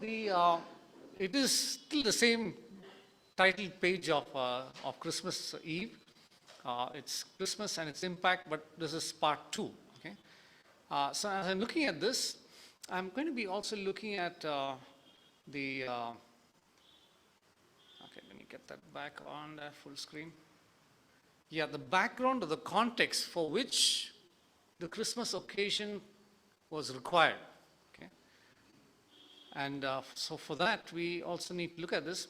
The it is still the same title page of Christmas Eve. It's Christmas and its impact, but this is part two. Okay. So as I'm looking at this, I'm going to be also looking at the. Okay, let me get that back on the full screen. Yeah, the background or the context for which the Christmas occasion was required. Okay. And so for that, we also need to look at this.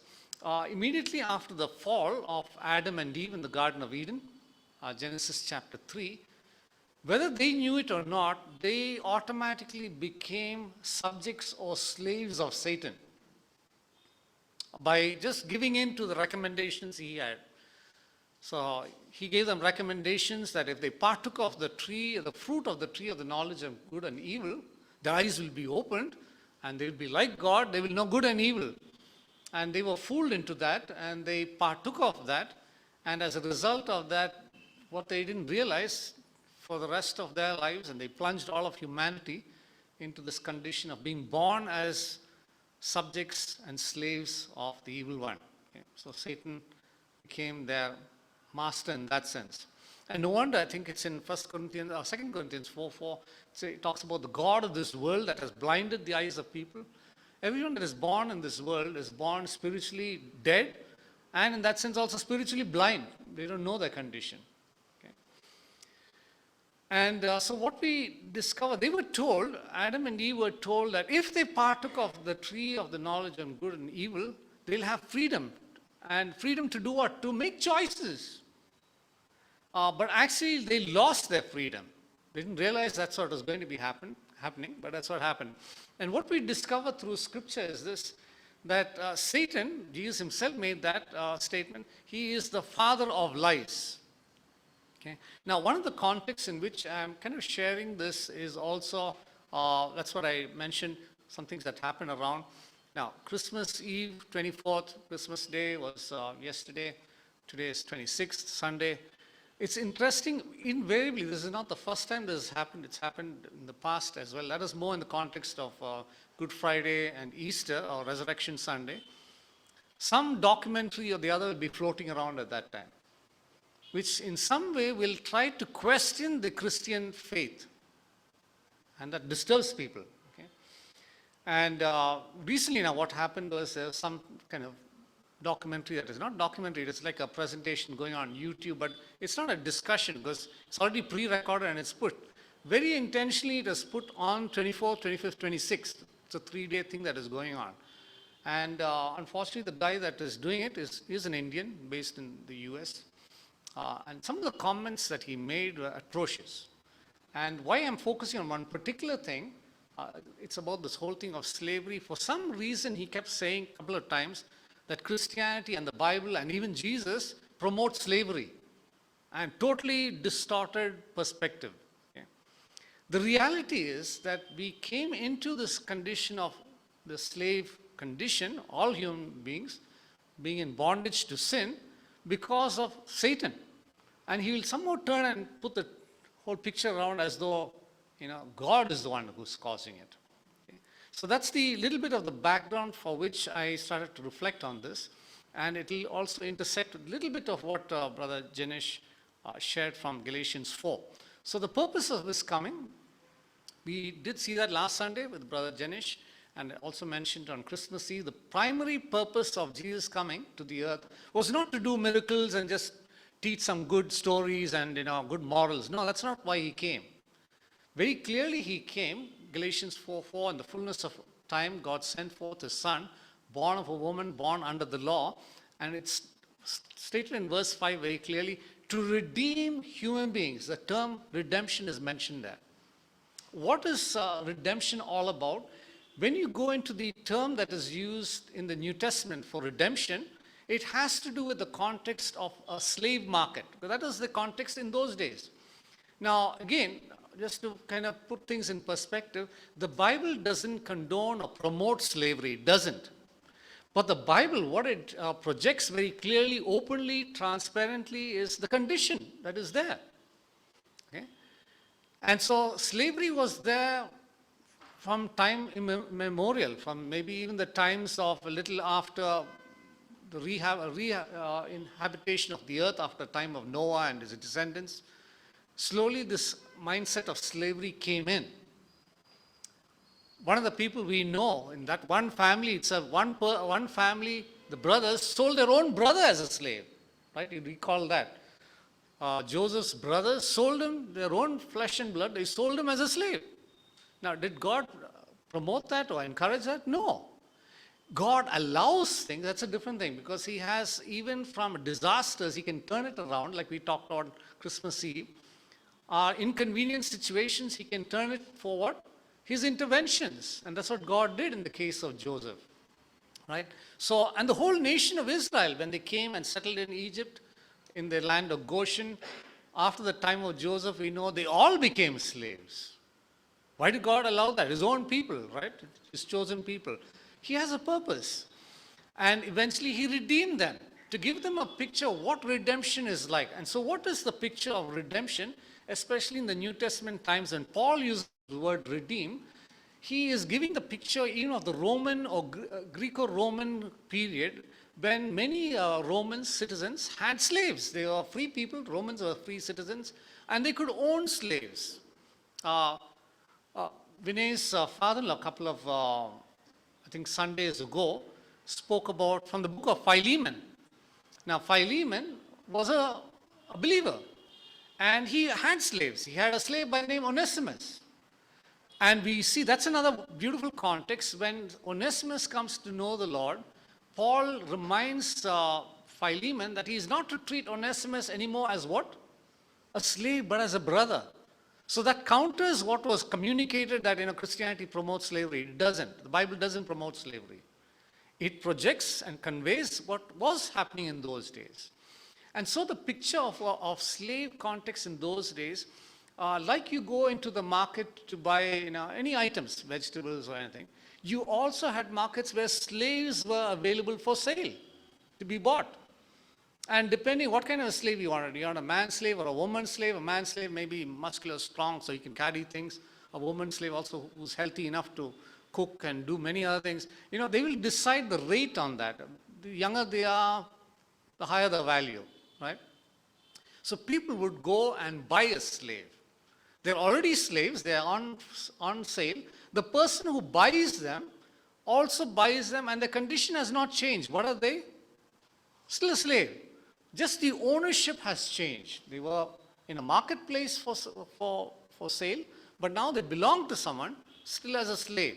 Immediately after the fall of Adam and Eve in the Garden of Eden, Genesis chapter 3, whether they knew it or not, they automatically became subjects or slaves of Satan by just giving in to the recommendations he had. So he gave them recommendations that if they partook of the tree, the fruit of the tree of the knowledge of good and evil, their eyes will be opened and they will be like God, they will know good and evil. And they were fooled into that and they partook of that. And as a result of that, what they didn't realize for the rest of their lives, and they plunged all of humanity into this condition of being born as subjects and slaves of the evil one. Okay? So Satan became their master in that sense. And no wonder, I think it's in 1 Corinthians, or 2 Corinthians 4:4, it talks about the God of this world that has blinded the eyes of people. Everyone that is born in this world is born spiritually dead, and in that sense also spiritually blind. They don't know their condition. Okay. And so what we discover, they were told, Adam and Eve were told that if they partook of the tree of the knowledge of good and evil, they'll have freedom. And freedom to do what? To make choices. But actually, they lost their freedom. They didn't realize that's what was going to be happening, but that's what happened. And what we discover through Scripture is this, that Satan, Jesus himself made that statement, he is the father of lies. Okay. Now, one of the contexts in which I'm kind of sharing this is also, that's what I mentioned, some things that happened around. Now, Christmas Eve, 24th, Christmas Day was yesterday. Today is 26th, Sunday. It's interesting, invariably, this is not the first time this has happened. It's happened in the past as well. That is more in the context of Good Friday and Easter or Resurrection Sunday. Some documentary or the other will be floating around at that time, which in some way will try to question the Christian faith. And that disturbs people. Okay? And recently now what happened was some kind of documentary that is not documentary, it's like a presentation going on YouTube, but it's not a discussion because it's already pre-recorded and it's put. Very intentionally it is put on 24th, 25th, 26th. It's a 3-day thing that is going on. And unfortunately the guy that is doing it is an Indian based in the US. And some of the comments that he made were atrocious. And why I'm focusing on one particular thing, it's about this whole thing of slavery. For some reason he kept saying a couple of times that Christianity and the Bible and even Jesus promote slavery and totally distorted perspective. Okay. The reality is that we came into this condition of the slave condition, all human beings, being in bondage to sin because of Satan. And he will somehow turn and put the whole picture around as though, God is the one who's causing it. So that's the little bit of the background for which I started to reflect on this. And it will also intersect with a little bit of what Brother Janesh shared from Galatians 4. So the purpose of this coming, we did see that last Sunday with Brother Janesh, and also mentioned on Christmas Eve, the primary purpose of Jesus coming to the earth was not to do miracles and just teach some good stories and good morals. No, that's not why he came. Very clearly he came, Galatians 4:4, in the fullness of time, God sent forth his son, born of a woman, born under the law. And it's stated in verse 5 very clearly, to redeem human beings. The term redemption is mentioned there. What is redemption all about? When you go into the term that is used in the New Testament for redemption, it has to do with the context of a slave market. That is the context in those days. Now, again, just to kind of put things in perspective, the Bible doesn't condone or promote slavery. It doesn't. But the Bible, what it projects very clearly, openly, transparently, is the condition that is there. Okay? And so slavery was there from time immemorial, from maybe even the times of a little after the inhabitation of the earth after the time of Noah and his descendants, slowly this mindset of slavery came in. One of the people we know in that one family itself, one family, the brothers sold their own brother as a slave. Right? You recall that. Joseph's brothers sold him, their own flesh and blood, they sold him as a slave. Now, did God promote that or encourage that? No. God allows things, that's a different thing, because he has, even from disasters, he can turn it around, like we talked on Christmas Eve. Inconvenient situations, he can turn it for what? His interventions. And that's what God did in the case of Joseph. Right? So, and the whole nation of Israel, when they came and settled in Egypt, in the land of Goshen, after the time of Joseph, we know they all became slaves. Why did God allow that? His own people, right? His chosen people. He has a purpose. And eventually he redeemed them to give them a picture of what redemption is like. And so what is the picture of redemption, especially in the New Testament times when Paul uses the word redeem? He is giving the picture even of the Roman or Greco-Roman period when many Roman citizens had slaves. They were free people, Romans were free citizens, and they could own slaves. Vinay's father-in-law, a couple of, I think, Sundays ago, spoke about from the book of Philemon. Now, Philemon was a believer, and he had slaves. He had a slave by the name Onesimus. And we see that's another beautiful context. When Onesimus comes to know the Lord, Paul reminds Philemon that he is not to treat Onesimus anymore as what? A slave, but as a brother. So that counters what was communicated that Christianity promotes slavery. It doesn't. The Bible doesn't promote slavery. It projects and conveys what was happening in those days. And so the picture of slave context in those days, like you go into the market to buy any items, vegetables or anything, you also had markets where slaves were available for sale, to be bought. And depending what kind of a slave you wanted, you want a man slave or a woman slave. A man slave may be muscular, strong, so he can carry things. A woman slave also who's healthy enough to cook and do many other things. They will decide the rate on that. The younger they are, the higher the value, right? So people would go and buy a slave. They're already slaves, they're on sale. The person who buys them also buys them, and the condition has not changed. What are they? Still a slave. Just the ownership has changed. They were in a marketplace for sale, but now they belong to someone, still as a slave.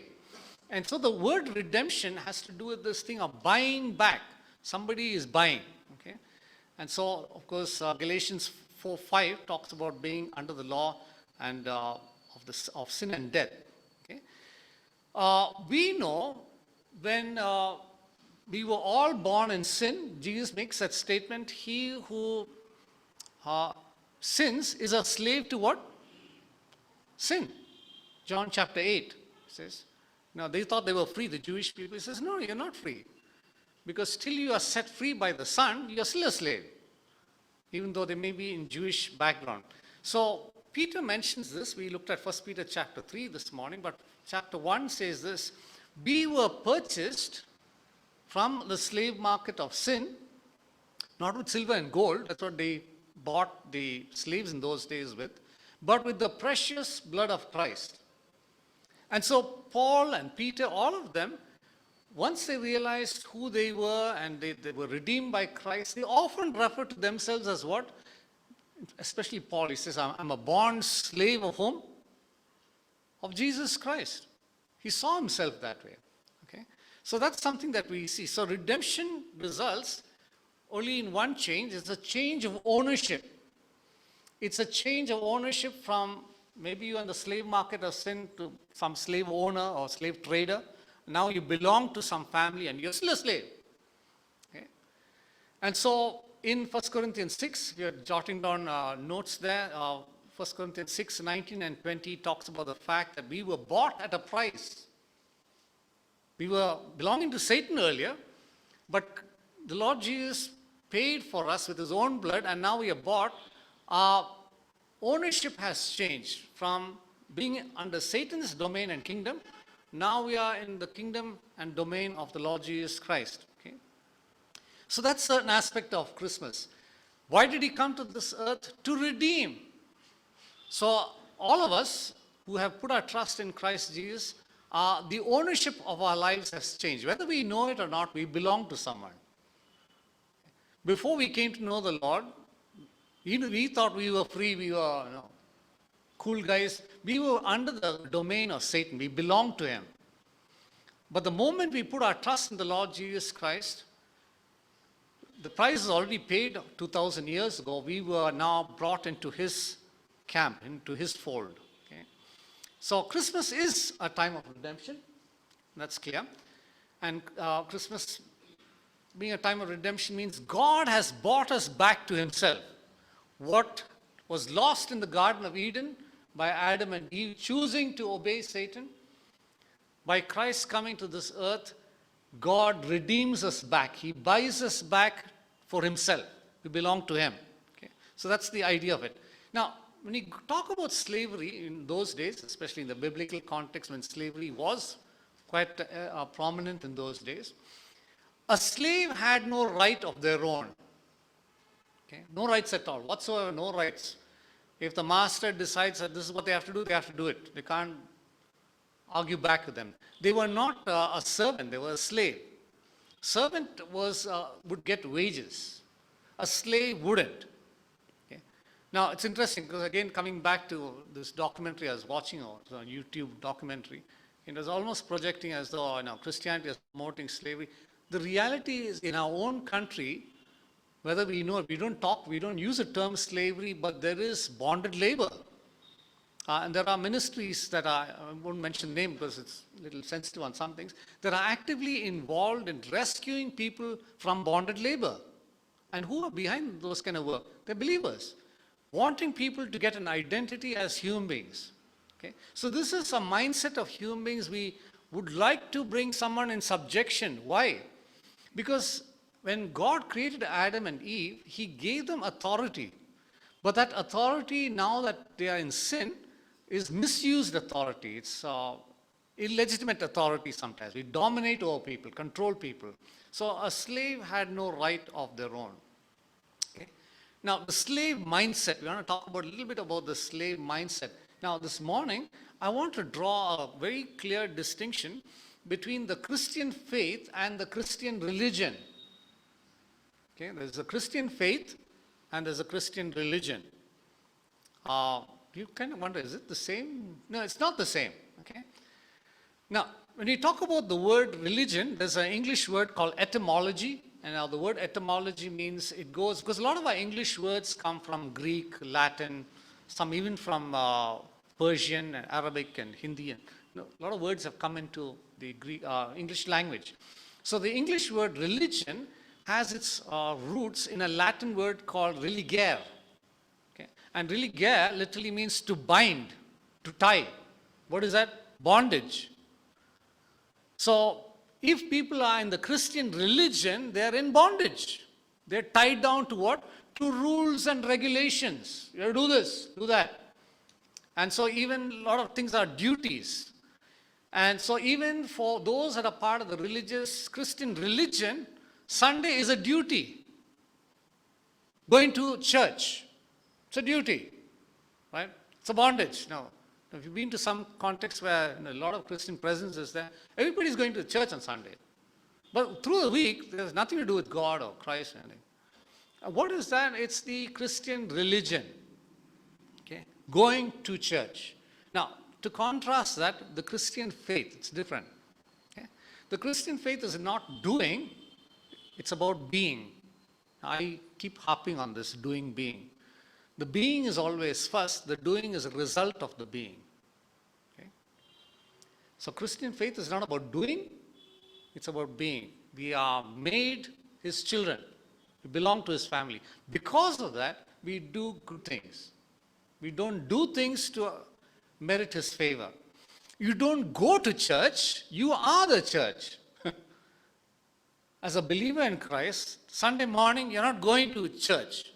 And so the word redemption has to do with this thing of buying back. Somebody is buying. Okay? And so, of course, Galatians 4:5 talks about being under the law and of sin and death. Okay? We know when we were all born in sin, Jesus makes that statement, he who sins is a slave to what? Sin. John chapter 8 says. Now they thought they were free, the Jewish people. He says, no, you're not free. Because till you are set free by the Son, you're still a slave. Even though they may be in Jewish background. So Peter mentions this. We looked at 1 Peter chapter 3 this morning, but chapter 1 says this, we were purchased from the slave market of sin, not with silver and gold, that's what they bought the slaves in those days with, but with the precious blood of Christ. And so Paul and Peter, all of them, once they realized who they were and they were redeemed by Christ, they often refer to themselves as what? Especially Paul, he says, I'm a bond slave of whom? Of Jesus Christ. He saw himself that way. Okay? So that's something that we see. So redemption results only in one change. It's a change of ownership. It's a change of ownership from maybe you in the slave market of sin to some slave owner or slave trader. Now you belong to some family and you're still a slave. Okay? And so in 1 Corinthians 6, we are jotting down notes there. 1 Corinthians 6, 19 and 20 talks about the fact that we were bought at a price. We were belonging to Satan earlier, but the Lord Jesus paid for us with his own blood, and now we are bought. Our ownership has changed from being under Satan's domain and kingdom Now we are in the kingdom and domain of the Lord Jesus Christ. Okay? So that's an aspect of Christmas. Why did he come to this earth? To redeem. So all of us who have put our trust in Christ Jesus, the ownership of our lives has changed. Whether we know it or not, we belong to someone. Before we came to know the Lord, we thought we were free, we were cool guys. We were under the domain of Satan. We belonged to him. But the moment we put our trust in the Lord Jesus Christ, the price is already paid 2,000 years ago. We were now brought into his camp, into his fold. Okay? So Christmas is a time of redemption. That's clear. And Christmas being a time of redemption means God has brought us back to himself. What was lost in the Garden of Eden by Adam and Eve choosing to obey Satan, by Christ coming to this earth, God redeems us back. He buys us back for himself. We belong to him. Okay? So that's the idea of it. Now, when you talk about slavery in those days, especially in the biblical context when slavery was quite prominent in those days, a slave had no right of their own. Okay? No rights at all, whatsoever, no rights. If the master decides that this is what they have to do, they have to do it. They can't argue back with them. They were not a servant, they were a slave. Servant would get wages. A slave wouldn't. Okay? Now, it's interesting because, again, coming back to this documentary I was watching, a YouTube documentary, it was almost projecting as though Christianity is promoting slavery. The reality is, in our own country, whether we know it, we don't use the term slavery, but there is bonded labor. And there are ministries that I won't mention the name because it's a little sensitive on some things, that are actively involved in rescuing people from bonded labor. And who are behind those kind of work? They're believers, wanting people to get an identity as human beings. Okay? So this is a mindset of human beings. We would like to bring someone in subjection. Why? Because when God created Adam and Eve, he gave them authority. But that authority, now that they are in sin, is misused authority. It's illegitimate authority sometimes. We dominate over people, control people. So a slave had no right of their own. Okay? Now, the slave mindset, we want to talk about a little bit about the slave mindset. Now, this morning, I want to draw a very clear distinction between the Christian faith and the Christian religion. Okay? There's a Christian faith and there's a Christian religion. You kind of wonder, is it the same? No, it's not the same. Okay. Now, when we talk about the word religion, there's an English word called etymology. And now the word etymology means it goes, because a lot of our English words come from Greek, Latin, some even from Persian and Arabic and Hindi. And, a lot of words have come into the Greek, English language. So the English word religion has its roots in a Latin word called religare. And religare literally means to bind, to tie. What is that? Bondage. So, if people are in the Christian religion, they are in bondage. They're tied down to what? To rules and regulations. You have to do this, do that. And so even a lot of things are duties. And so even for those that are part of the religious Christian religion, Sunday is a duty. Going to church. It's a duty, right? It's a bondage. Now, if you've been to some context where a lot of Christian presence is there, everybody's going to the church on Sunday. But through the week, there's nothing to do with God or Christ or anything. What is that? It's the Christian religion. Okay? Going to church. Now, to contrast that, the Christian faith, it's different. Okay? The Christian faith is not doing, it's about being. I keep harping on this, doing, being. The being is always first, the doing is a result of the being. Okay? So Christian faith is not about doing, it's about being. We are made his children. We belong to his family. Because of that, we do good things. We don't do things to merit his favor. You don't go to church, you are the church. As a believer in Christ, Sunday morning, you're not going to church.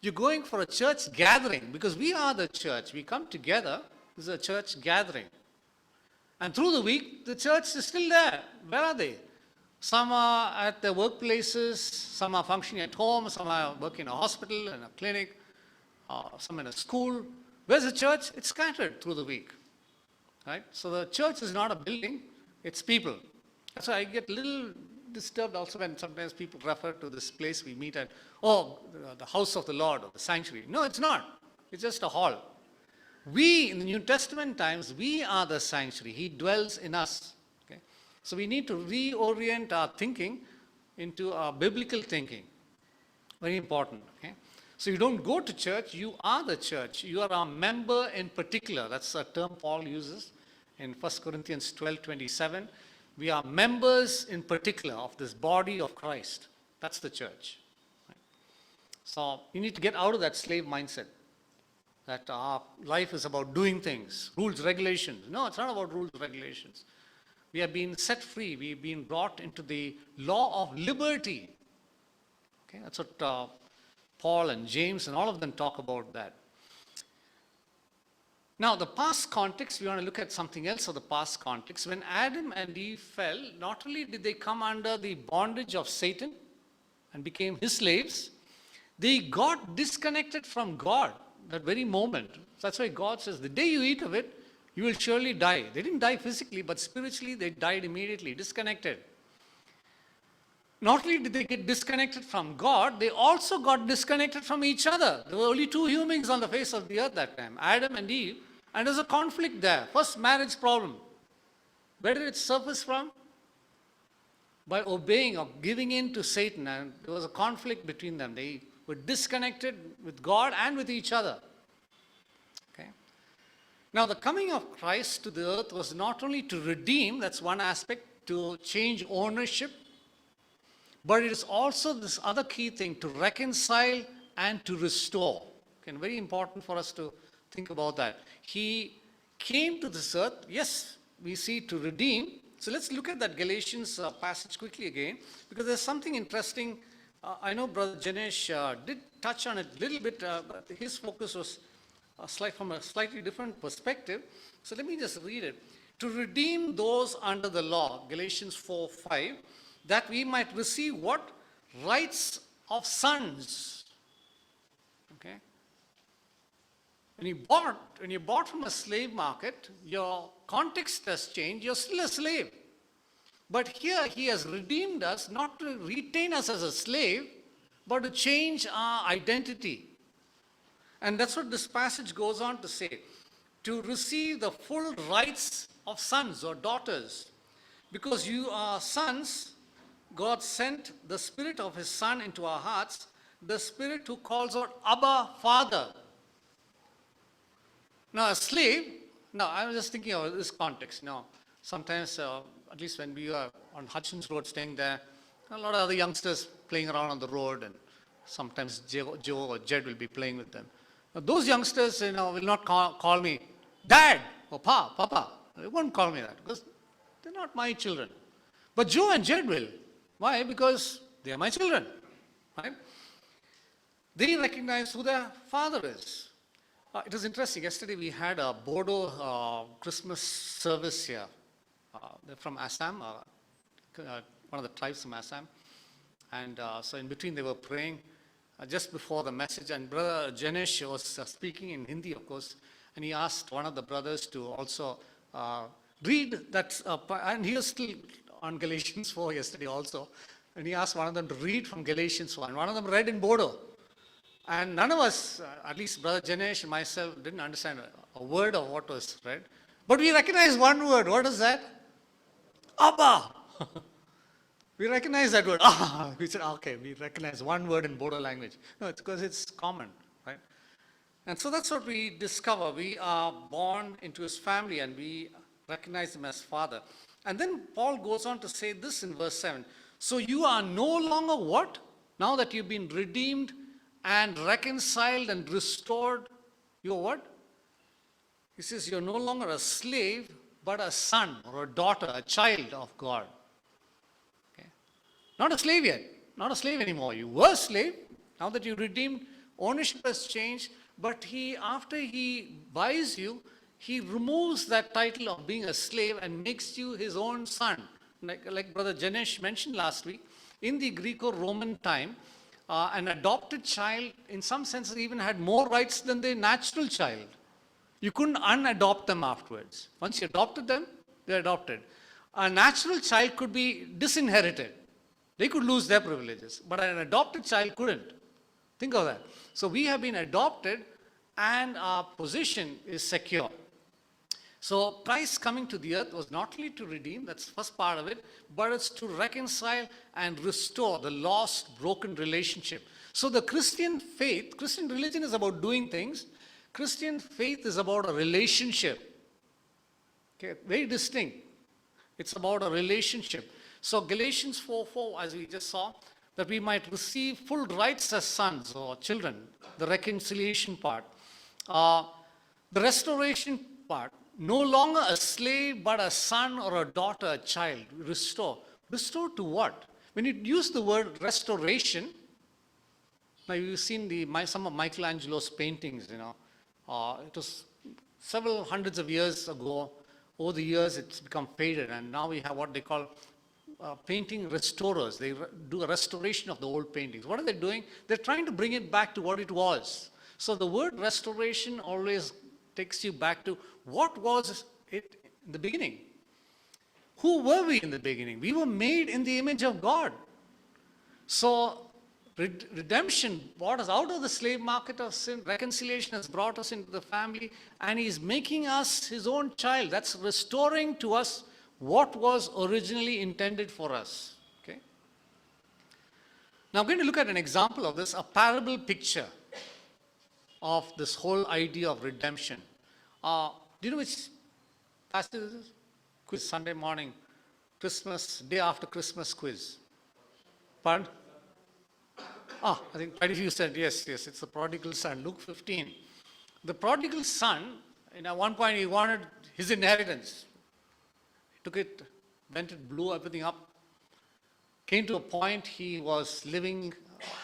You're going for a church gathering because we are the church. We come together. This is a church gathering. And through the week, the church is still there. Where are they? Some are at their workplaces, some are functioning at home, some are working in a hospital, in a clinic, some in a school. Where's the church? It's scattered through the week. Right? So the church is not a building, it's people. That's why I get a little disturbed also when sometimes people refer to this place we meet at, the house of the Lord or the sanctuary. No, it's not. It's just a hall. We, in the New Testament times, we are the sanctuary. He dwells in us. Okay? So we need to reorient our thinking into our biblical thinking. Very important. Okay? So you don't go to church, you are the church. You are a member in particular. That's a term Paul uses in 1 Corinthians 12:27. We are members in particular of this body of Christ. That's the church. Right? So you need to get out of that slave mindset, that our life is about doing things, rules, regulations. No, it's not about rules, regulations. We have been set free. We've been brought into the law of liberty. Okay, that's what Paul and James and all of them talk about that. Now, the past context, we want to look at something else of the past context. When Adam and Eve fell, not only did they come under the bondage of Satan and became his slaves, they got disconnected from God that very moment. That's why God says, the day you eat of it, you will surely die. They didn't die physically, but spiritually they died immediately, disconnected. Not only did they get disconnected from God, they also got disconnected from each other. There were only two humans on the face of the earth that time, Adam and Eve, and there's a conflict there. First marriage problem. Where did it surface from? By obeying or giving in to Satan, and there was a conflict between them. They were disconnected with God and with each other. Okay. Now, the coming of Christ to the earth was not only to redeem, that's one aspect, to change ownership, but it is also this other key thing, to reconcile and to restore. Okay, very important for us to think about that. He came to this earth, yes, we see to redeem. So let's look at that Galatians passage quickly again, because there's something interesting. I know Brother Janesh did touch on it a little bit, but his focus was from a slightly different perspective. So let me just read it. To redeem those under the law, Galatians 4:5, that we might receive what? Rights of sons. Okay? When you bought from a slave market, your context has changed. You're still a slave. But here he has redeemed us, not to retain us as a slave, but to change our identity. And that's what this passage goes on to say. To receive the full rights of sons or daughters. Because you are sons, God sent the Spirit of His Son into our hearts, the Spirit who calls out, Abba, Father. Now, a slave, now I was just thinking of this context. Now, sometimes, at least when we were on Hutchins Road staying there, a lot of other youngsters playing around on the road, and sometimes Joe or Jed will be playing with them. Now, those youngsters, will not call me Dad or Papa. They won't call me that because they're not my children. But Joe and Jed will. Why? Because they are my children. Right? They recognize who their father is. It was interesting. Yesterday we had a Bodo Christmas service here. They're from Assam, one of the tribes from Assam. And so in between they were praying just before the message. And Brother Janesh was speaking in Hindi, of course. And he asked one of the brothers to also read that. And he was still on Galatians 4 yesterday also. And he asked one of them to read from Galatians 4. And one of them read in Bodo. And none of us, at least Brother Janesh and myself, didn't understand a word of what was read. But we recognize one word. What is that? Abba. We recognize that word. We said, okay, we recognize one word in Bodo language. No, it's because it's common, right? And so that's what we discover. We are born into his family and we recognize him as Father. And then Paul goes on to say this in verse 7. So you are no longer what? Now that you've been redeemed and reconciled and restored, you're what? He says you're no longer a slave, but a son or a daughter, a child of God. Okay? Not a slave yet, not a slave anymore. You were a slave. Now that you're redeemed, ownership has changed. But after he buys you, he removes that title of being a slave and makes you his own son. Like Brother Janesh mentioned last week, in the Greco-Roman time, an adopted child, in some senses, even had more rights than the natural child. You couldn't unadopt them afterwards. Once you adopted them, they're adopted. A natural child could be disinherited. They could lose their privileges, but an adopted child couldn't. Think of that. So we have been adopted and our position is secure. So Christ coming to the earth was not only to redeem, that's the first part of it, but it's to reconcile and restore the lost, broken relationship. So the Christian faith, Christian religion is about doing things. Christian faith is about a relationship. Okay, very distinct. It's about a relationship. So Galatians 4:4, as we just saw, that we might receive full rights as sons or children, the reconciliation part. The restoration part, no longer a slave, but a son or a daughter, a child. Restore. Restore to what? When you use the word restoration, now you've seen some of Michelangelo's paintings, it was several hundreds of years ago. Over the years, it's become faded, and now we have what they call painting restorers. They do a restoration of the old paintings. What are they doing? They're trying to bring it back to what it was. So the word restoration always takes you back to what was it in the beginning. Who were we in the beginning? We were made in the image of God. So redemption brought us out of the slave market of sin. Reconciliation has brought us into the family, and he's making us his own child. That's restoring to us what was originally intended for us. Okay? Now I'm going to look at an example of this, a parable picture of this whole idea of redemption. Do you know which passage this is? Quiz, Sunday morning, Christmas, day after Christmas quiz. Pardon? I think quite a few said yes, it's the prodigal son, Luke 15. The prodigal son, at one point he wanted his inheritance. He took it, went and blew everything up. Came to a point he was living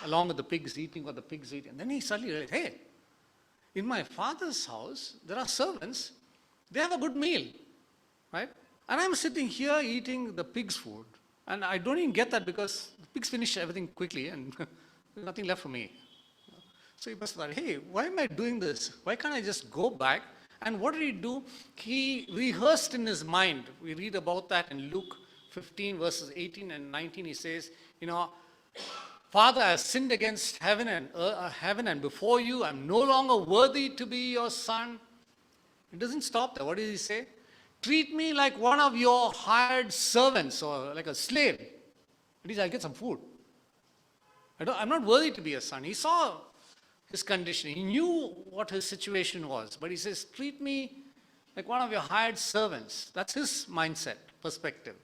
along with the pigs, eating what the pigs eat. And then he suddenly realized, hey, in my father's house, there are servants. They have a good meal, right? And I'm sitting here eating the pig's food. And I don't even get that because the pigs finish everything quickly and there's nothing left for me. So he must have thought, hey, why am I doing this? Why can't I just go back? And what did he do? He rehearsed in his mind. We read about that in Luke 15 verses 18 and 19. He says, Father, I have sinned against heaven and before you. I'm no longer worthy to be your son. It doesn't stop there. What does he say? Treat me like one of your hired servants or like a slave. At least I'll get some food. I'm not worthy to be a son. He saw his condition. He knew what his situation was. But he says, treat me like one of your hired servants. That's his mindset, perspective.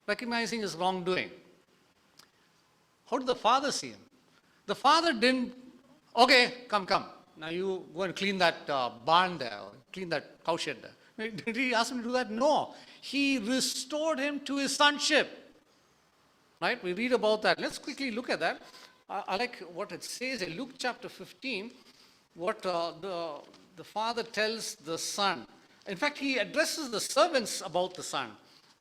Recognizing his wrongdoing. How did the father see him? The father didn't, okay, come. Now you go and clean that barn there, or clean that cow shed there. Did he ask him to do that? No. He restored him to his sonship. Right? We read about that. Let's quickly look at that. I like what it says in Luke chapter 15, what the father tells the son. In fact, he addresses the servants about the son.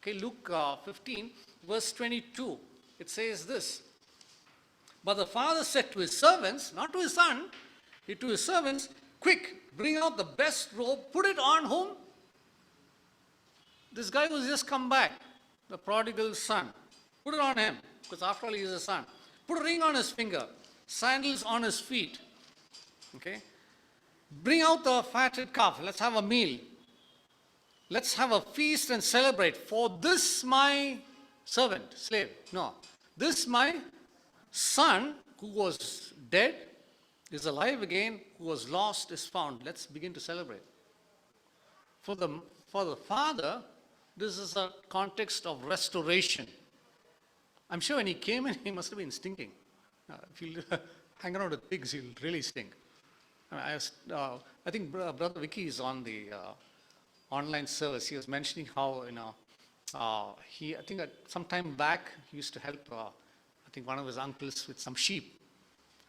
Okay, Luke 15, verse 22. It says this. But the father said to his servants, not to his son, to his servants, quick, bring out the best robe, put it on whom? This guy who's just come back, the prodigal son. Put it on him, because after all he is a son. Put a ring on his finger, sandals on his feet. Okay? Bring out the fatted calf. Let's have a meal. Let's have a feast and celebrate. For this my servant, slave, no. This my son who was dead is alive again, who was lost is found. Let's begin to celebrate. For the father, this is a context of restoration. I'm sure when he came in, he must have been stinking. If you hang around with pigs, he'll really stink. I think Brother Vicky is on the online service. He was mentioning how, I think some time back, he used to help, I think one of his uncles with some sheep.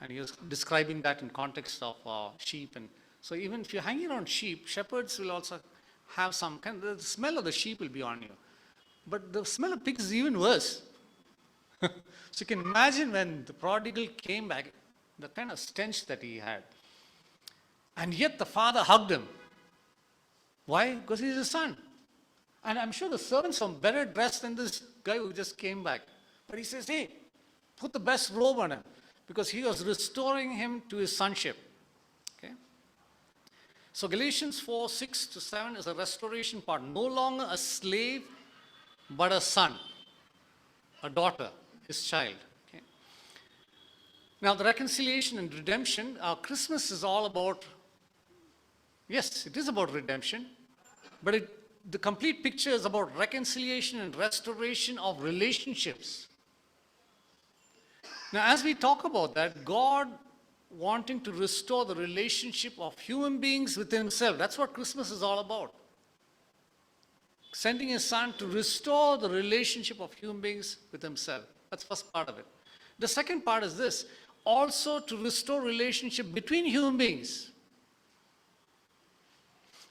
And he was describing that in context of sheep. And so even if you're hanging around sheep, shepherds will also have some kind of, the smell of the sheep will be on you. But the smell of pigs is even worse. So you can imagine when the prodigal came back, the kind of stench that he had. And yet the father hugged him. Why? Because he's his son. And I'm sure the servants were better dressed than this guy who just came back. But he says, hey, put the best robe on him. Because he was restoring him to his sonship. Okay? So Galatians 4, 6 to 7 is a restoration part. No longer a slave, but a son, a daughter, his child. Okay? Now the reconciliation and redemption, Christmas is all about, yes, it is about redemption, but the complete picture is about reconciliation and restoration of relationships. Now as we talk about that, God wanting to restore the relationship of human beings with himself, that's what Christmas is all about. Sending his son to restore the relationship of human beings with himself. That's the first part of it. The second part is this, also to restore relationship between human beings.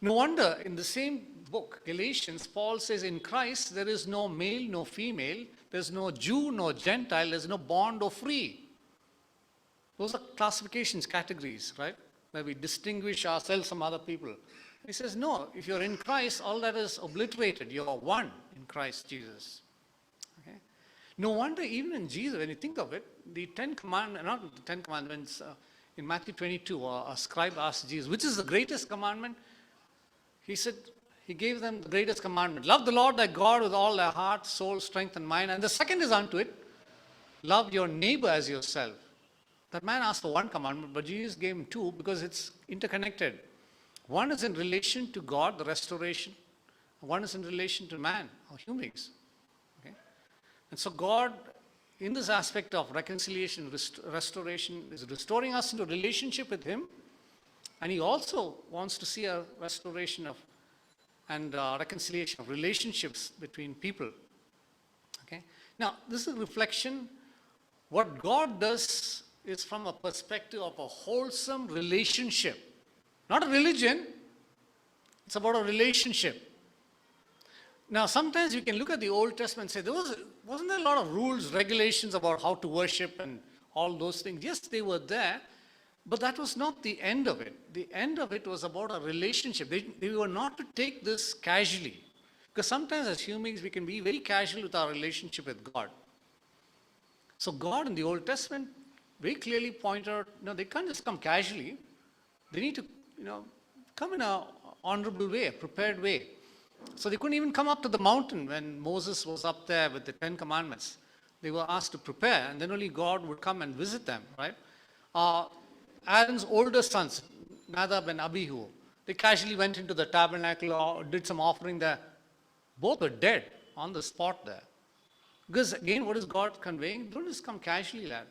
No wonder in the same book, Galatians, Paul says in Christ there is no male, no female, there's no Jew, no Gentile, there's no bond or free. Those are classifications, categories, right? Where we distinguish ourselves from other people. He says, no, if you're in Christ, all that is obliterated. You're one in Christ Jesus. Okay? No wonder even in Jesus, when you think of it, the Ten Commandments, not the Ten Commandments, in Matthew 22, a scribe asked Jesus, which is the greatest commandment? He said, he gave them the greatest commandment. Love the Lord thy God with all thy heart, soul, strength, and mind. And the second is unto it, love your neighbor as yourself. That man asked for one commandment, but Jesus gave him two because it's interconnected. One is in relation to God, the restoration. One is in relation to man, or humans. Okay? And so God, in this aspect of reconciliation, restoration, is restoring us into relationship with him. And he also wants to see a restoration of and reconciliation of relationships between people. Okay? Now, this is a reflection. What God does is from a perspective of a wholesome relationship. Not a religion, it's about a relationship. Now, sometimes you can look at the Old Testament and say, wasn't there a lot of rules, regulations about how to worship and all those things? Yes, they were there, but that was not the end of it. The end of it was about a relationship. They were not to take this casually. Because sometimes as humans, we can be very casual with our relationship with God. So God in the Old Testament very clearly pointed out, no, they can't just come casually. They need to, come in an honorable way, a prepared way. So they couldn't even come up to the mountain when Moses was up there with the 10 Commandments. They were asked to prepare, and then only God would come and visit them, right? Aaron's older sons, Nadab and Abihu, they casually went into the tabernacle or did some offering there. Both were dead on the spot there. Because again, what is God conveying? Don't just come casually, lad.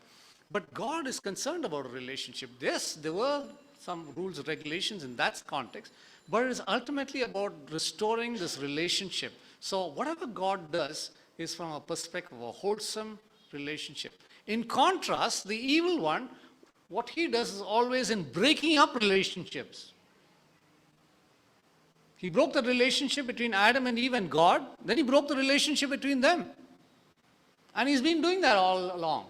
But God is concerned about a relationship. Yes, there were some rules and regulations in that context, but it is ultimately about restoring this relationship. So whatever God does is from a perspective of a wholesome relationship. In contrast, the evil one, what he does is always in breaking up relationships. He broke the relationship between Adam and Eve and God, then he broke the relationship between them. And he's been doing that all along.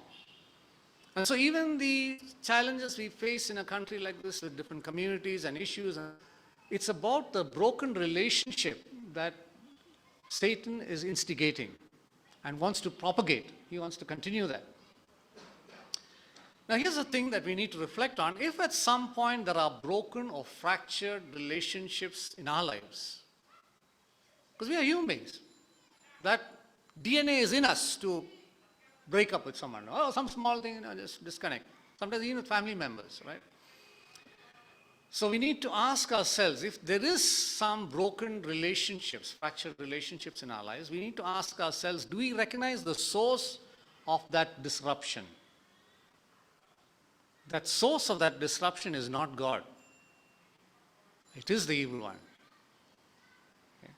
And so even the challenges we face in a country like this with different communities and issues, it's about the broken relationship that Satan is instigating and wants to propagate. He wants to continue that. Now here's the thing that we need to reflect on. If at some point there are broken or fractured relationships in our lives, because we are human beings, that DNA is in us to break up with someone. Oh, some small thing, just disconnect. Sometimes even with family members, right? So we need to ask ourselves, if there is some broken relationships, fractured relationships in our lives, we need to ask ourselves, do we recognize the source of that disruption? That source of that disruption is not God. It is the evil one. Okay?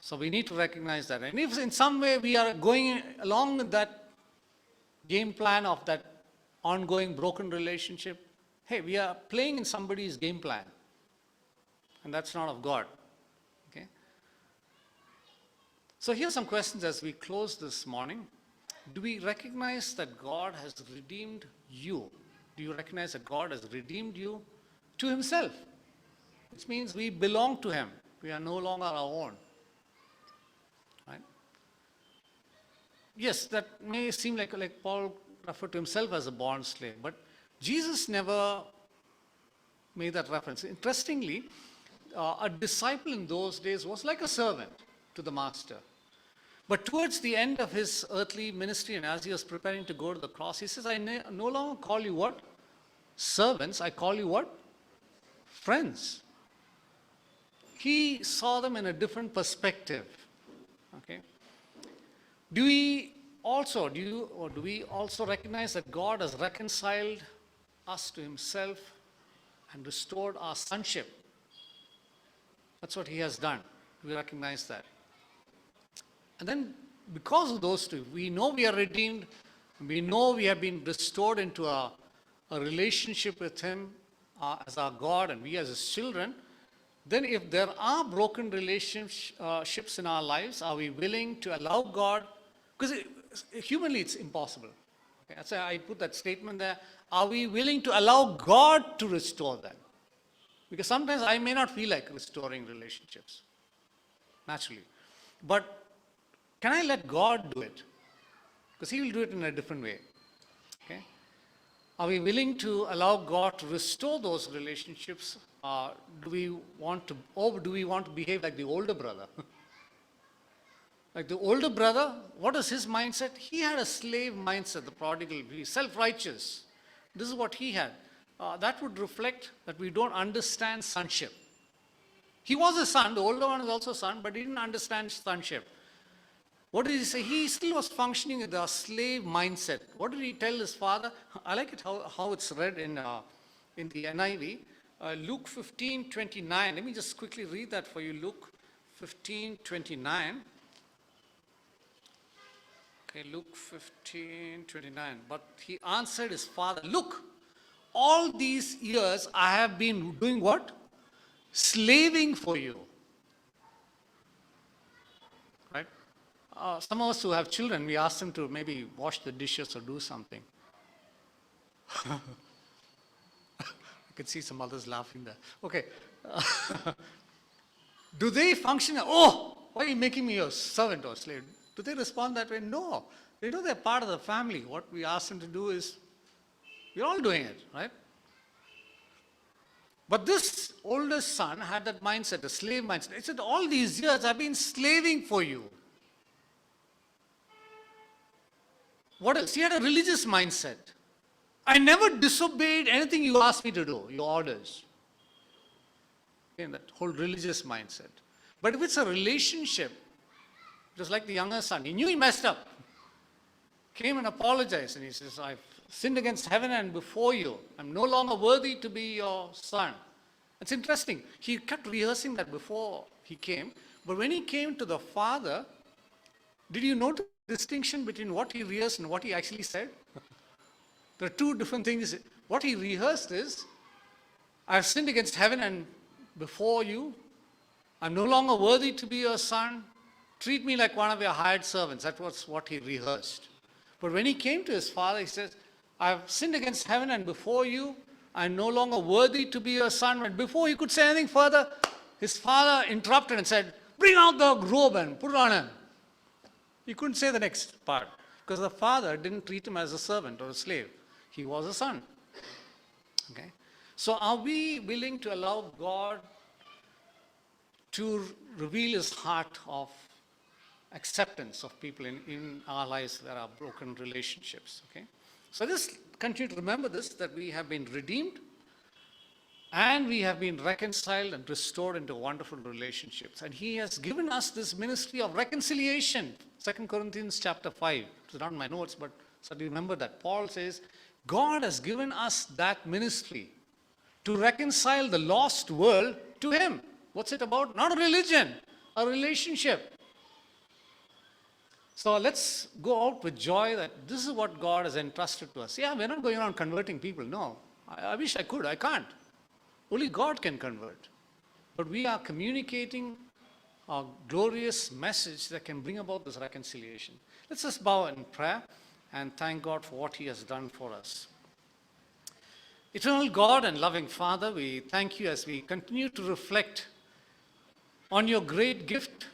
So we need to recognize that. And if in some way we are going along with that game plan of that ongoing broken relationship, hey, we are playing in somebody's game plan. And that's not of God. Okay? So here's some questions as we close this morning. Do we recognize that God has redeemed you? Do you recognize that God has redeemed you to himself? Which means we belong to him. We are no longer our own. Right? Yes, that may seem like Paul referred to himself as a born slave, but Jesus never made that reference. Interestingly, a disciple in those days was like a servant to the master. But towards the end of his earthly ministry and as he was preparing to go to the cross, he says, I no longer call you what? Servants. I call you what? Friends. He saw them in a different perspective. Okay. Do we also recognize that God has reconciled us to himself and restored our sonship? That's what he has done. We recognize that. And then, because of those two, we know we are redeemed, we know we have been restored into a relationship with him as our God and we as his children. Then if there are broken relationships in our lives, are we willing to allow God? Because humanly it's impossible. Okay, that's why I put that statement there. Are we willing to allow God to restore them? Because sometimes I may not feel like restoring relationships, naturally. But can I let God do it? Because he will do it in a different way. Okay? Are we willing to allow God to restore those relationships? Do we want to behave like the older brother? Like the older brother, what is his mindset? He had a slave mindset, the prodigal. He's self-righteous. This is what he had. That would reflect that we don't understand sonship. He was a son, the older one is also a son, but he didn't understand sonship. What did he say? He still was functioning with a slave mindset. What did he tell his father? I like it how it's read in the NIV. Luke 15:29. Let me just quickly read that for you. Luke 15:29. Okay, Luke 15:29. But he answered his father, look, all these years I have been doing what? Slaving for you. Right? Some of us who have children, we ask them to maybe wash the dishes or do something. I can see some others laughing there. Okay. Do they function? Oh, why are you making me a servant or slave? Do they respond that way? No. They know they're part of the family. What we ask them to do is, we're all doing it, right? But this oldest son had that mindset, a slave mindset. He said, all these years I've been slaving for you. What else? He had a religious mindset. I never disobeyed anything you asked me to do, your orders. Okay, that whole religious mindset. But if it's a relationship, just like the younger son, he knew he messed up. Came and apologized and he says, I've sinned against heaven and before you. I'm no longer worthy to be your son. It's interesting. He kept rehearsing that before he came. But when he came to the father, did you notice the distinction between what he rehearsed and what he actually said? There are two different things. What he rehearsed is, I've sinned against heaven and before you. I'm no longer worthy to be your son. Treat me like one of your hired servants. That was what he rehearsed. But when he came to his father, he says, I've sinned against heaven and before you. I'm no longer worthy to be your son. And before he could say anything further, his father interrupted and said, bring out the robe and put it on him. He couldn't say the next part because the father didn't treat him as a servant or a slave. He was a son. Okay? So are we willing to allow God to reveal his heart of acceptance of people in our lives that are broken relationships? Okay? So just continue to remember this, that we have been redeemed and we have been reconciled and restored into wonderful relationships. And he has given us this ministry of reconciliation. 2 Corinthians chapter 5. It's not in my notes, but so remember that. Paul says, God has given us that ministry to reconcile the lost world to him. What's it about? Not a religion, a relationship. So let's go out with joy that this is what God has entrusted to us. Yeah, we're not going around converting people. No, I wish I could. I can't. Only God can convert. But we are communicating a glorious message that can bring about this reconciliation. Let's just bow in prayer and thank God for what He has done for us. Eternal God and loving Father, we thank You as we continue to reflect on Your great gift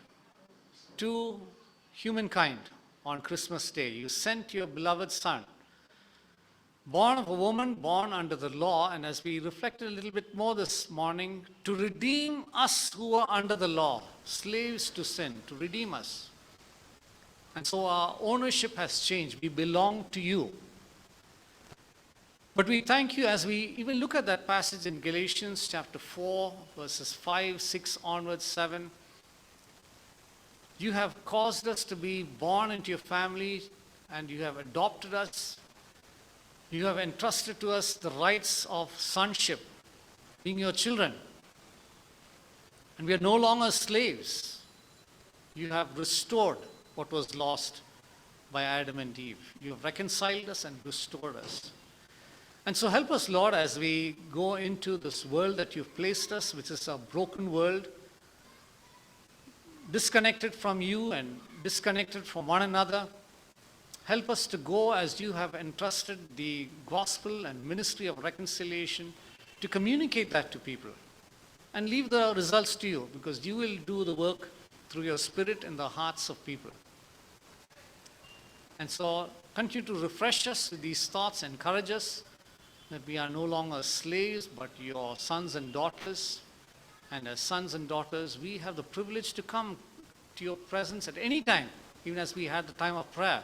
to humankind on Christmas Day. You sent Your beloved Son, born of a woman, born under the law, and as we reflected a little bit more this morning, to redeem us who are under the law, slaves to sin, to redeem us. And so our ownership has changed. We belong to You. But we thank You as we even look at that passage in Galatians chapter 4, verses 5, 6 onwards, 7. You have caused us to be born into Your family, and You have adopted us. You have entrusted to us the rights of sonship, being Your children. And we are no longer slaves. You have restored what was lost by Adam and Eve. You have reconciled us and restored us. And so help us, Lord, as we go into this world that You've placed us, which is a broken world, disconnected from You and disconnected from one another. Help us to go as You have entrusted the gospel and ministry of reconciliation to communicate that to people and leave the results to You, because You will do the work through Your Spirit in the hearts of people. And so continue to refresh us with these thoughts, encourage us that we are no longer slaves but Your sons and daughters. And as sons and daughters, we have the privilege to come to Your presence at any time, even as we had the time of prayer.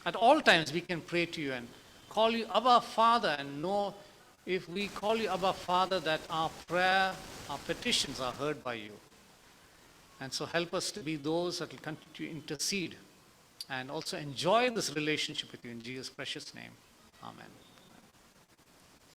At all times we can pray to You and call You Abba Father, and know if we call You Abba Father that our prayer, our petitions are heard by You. And so help us to be those that will continue to intercede and also enjoy this relationship with You in Jesus' precious name. Amen.